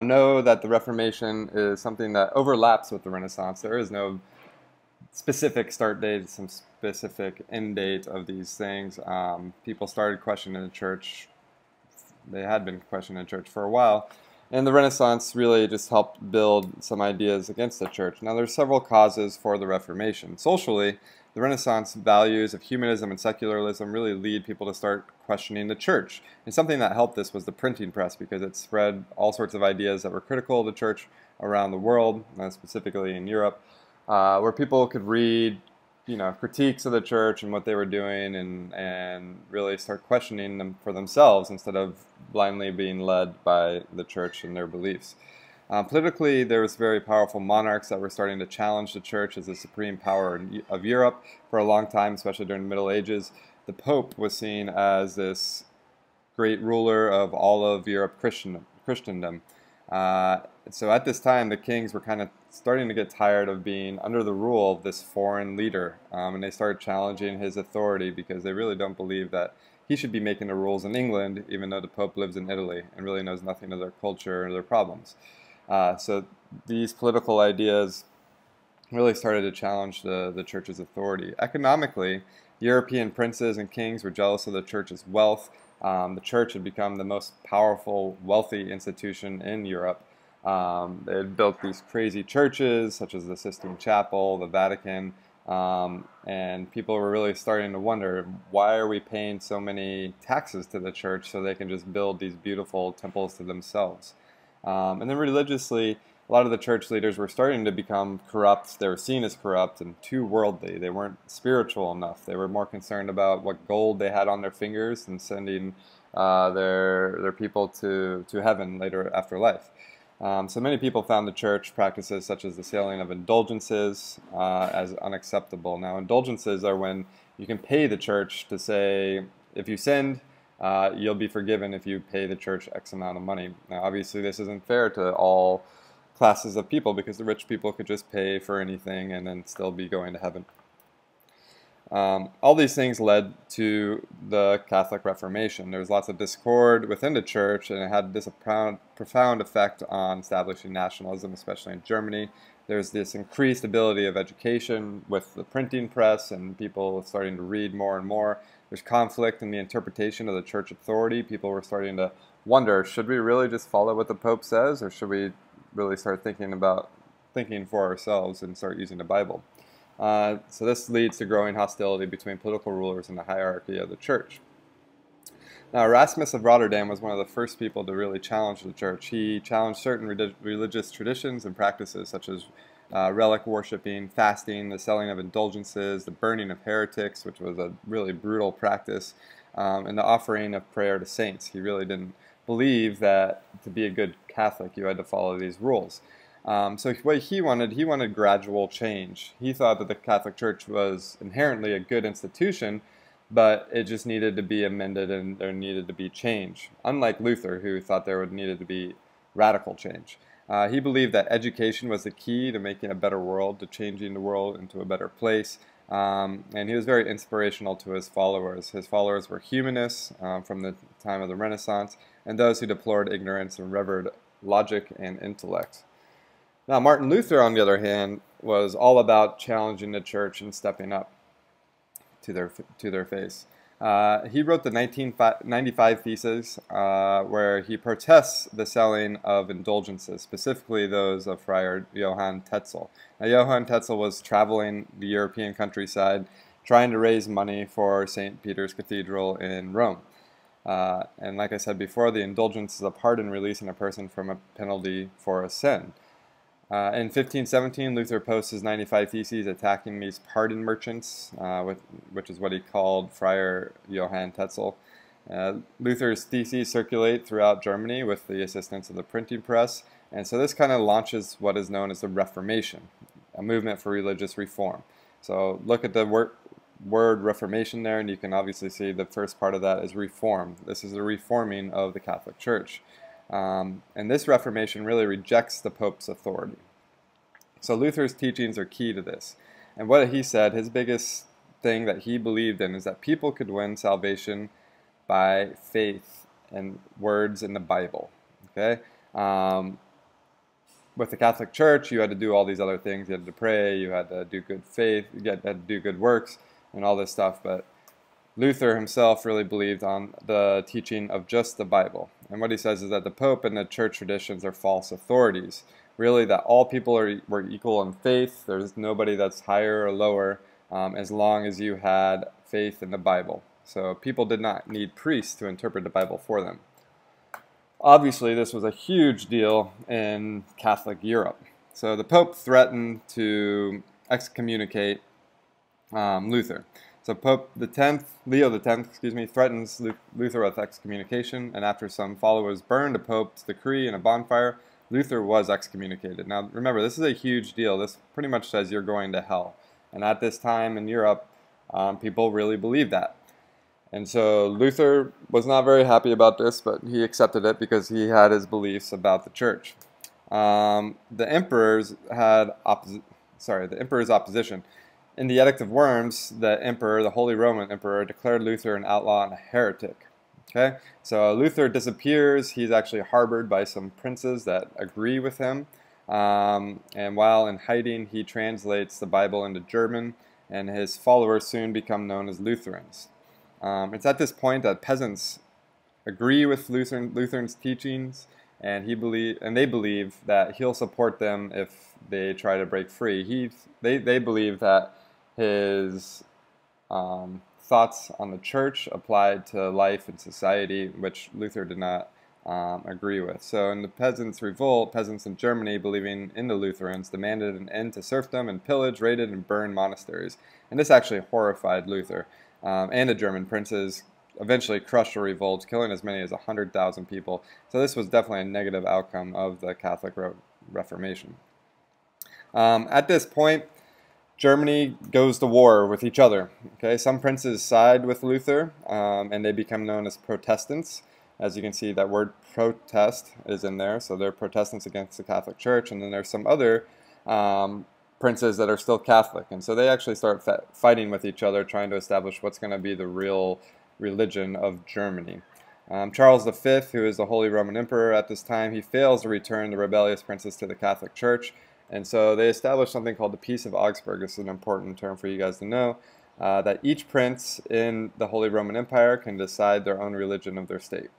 Know that the Reformation is something that overlaps with the Renaissance. There is no specific start date, some specific end date of these things. People started questioning the church. They had been questioning the church for a while. And the Renaissance really just helped build some ideas against the church. Now, there's several causes for the Reformation. Socially, the Renaissance values of humanism and secularism really lead people to start questioning the church. And something that helped this was the printing press, because it spread all sorts of ideas that were critical of the church around the world, specifically in Europe, where people could read, critiques of the church and what they were doing, and really start questioning them for themselves instead of blindly being led by the church and their beliefs. Politically, there was very powerful monarchs that were starting to challenge the church as the supreme power of Europe for a long time, especially during the Middle Ages. The Pope was seen as this great ruler of all of Europe, Christendom. So at this time, the kings were kind of starting to get tired of being under the rule of this foreign leader, and they started challenging his authority because they really don't believe that he should be making the rules in England, even though the Pope lives in Italy and really knows nothing of their culture or their problems. So these political ideas really started to challenge the church's authority. Economically, European princes and kings were jealous of the church's wealth. The church had become the most powerful, wealthy institution in Europe. They had built these crazy churches, such as the Sistine Chapel, the Vatican, and people were really starting to wonder, why are we paying so many taxes to the church so they can just build these beautiful temples to themselves? And then religiously, a lot of the church leaders were starting to become corrupt. They were seen as corrupt and too worldly. They weren't spiritual enough. They were more concerned about what gold they had on their fingers and sending their people to heaven later after life. So many people found the church practices such as the selling of indulgences as unacceptable. Now, indulgences are when you can pay the church to say, if you sinned, you'll be forgiven if you pay the church X amount of money. Now, obviously, this isn't fair to all classes of people, because the rich people could just pay for anything and then still be going to heaven. All these things led to the Catholic Reformation. There was lots of discord within the church, and it had this profound effect on establishing nationalism, especially in Germany. There's this increased ability of education with the printing press and people starting to read more and more. There's conflict in the interpretation of the church authority. People were starting to wonder, should we really just follow what the Pope says, or should we really start thinking for ourselves and start using the Bible? So this leads to growing hostility between political rulers and the hierarchy of the church. Now, Erasmus of Rotterdam was one of the first people to really challenge the church. He challenged certain religious traditions and practices, such as relic worshipping, fasting, the selling of indulgences, the burning of heretics, which was a really brutal practice, and the offering of prayer to saints. He really didn't believe that to be a good Catholic you had to follow these rules. So what he wanted gradual change. He thought that the Catholic Church was inherently a good institution, but it just needed to be amended and there needed to be change. Unlike Luther, who thought there needed to be radical change. He believed that education was the key to making a better world, to changing the world into a better place. And he was very inspirational to his followers. His followers were humanists from the time of the Renaissance, and those who deplored ignorance and revered logic and intellect. Now, Martin Luther, on the other hand, was all about challenging the church and stepping up to their face. He wrote the 1995 Theses, where he protests the selling of indulgences, specifically those of Friar Johann Tetzel. Now, Johann Tetzel was traveling the European countryside, trying to raise money for St. Peter's Cathedral in Rome. And like I said before, the indulgence is a pardon releasing a person from a penalty for a sin. In 1517, Luther posts his 95 Theses attacking these pardon merchants, which is what he called Friar Johann Tetzel. Luther's theses circulate throughout Germany with the assistance of the printing press, and so this kind of launches what is known as the Reformation, a movement for religious reform. So look at the word Reformation there, and you can obviously see the first part of that is reform. This is the reforming of the Catholic Church. And this Reformation really rejects the Pope's authority. So Luther's teachings are key to this. And what he said, his biggest thing that he believed in, is that people could win salvation by faith and words in the Bible. Okay? with the Catholic Church, you had to do all these other things. You had to pray, you had to do good faith, you had to do good works, and all this stuff. But Luther himself really believed on the teaching of just the Bible. And what he says is that the Pope and the church traditions are false authorities. Really, that all people were equal in faith. There's nobody that's higher or lower as long as you had faith in the Bible. So people did not need priests to interpret the Bible for them. Obviously, this was a huge deal in Catholic Europe. So the Pope threatened to excommunicate Luther. So Pope Leo X, threatens Luther with excommunication, and after some followers burned the Pope's decree in a bonfire, Luther was excommunicated. Now remember, this is a huge deal. This pretty much says you're going to hell. And at this time in Europe, people really believed that. And so Luther was not very happy about this, but he accepted it because he had his beliefs about the church. The emperor's opposition. In the Edict of Worms, the emperor, the Holy Roman Emperor, declared Luther an outlaw and a heretic. Okay, so Luther disappears. He's actually harbored by some princes that agree with him. And while in hiding, he translates the Bible into German, and his followers soon become known as Lutherans. It's at this point that peasants agree with Luther's teachings, and they believe that he'll support them if they try to break free. They believe that his thoughts on the church applied to life and society, which Luther did not agree with. So in the peasants' revolt, peasants in Germany, believing in the Lutherans, demanded an end to serfdom and pillaged, raided, and burned monasteries. And this actually horrified Luther. And the German princes eventually crushed the revolt, killing as many as 100,000 people. So this was definitely a negative outcome of the Catholic Reformation. At this point, Germany goes to war with each other. Okay, some princes side with Luther, and they become known as Protestants. As you can see, that word protest is in there, so they're Protestants against the Catholic Church. And then there's some other princes that are still Catholic, and so they actually start fighting with each other, trying to establish what's going to be the real religion of Germany. Charles V, who is the Holy Roman Emperor at this time, he fails to return the rebellious princes to the Catholic Church, and so they establish something called the Peace of Augsburg. This is an important term for you guys to know, that each prince in the Holy Roman Empire can decide their own religion of their state.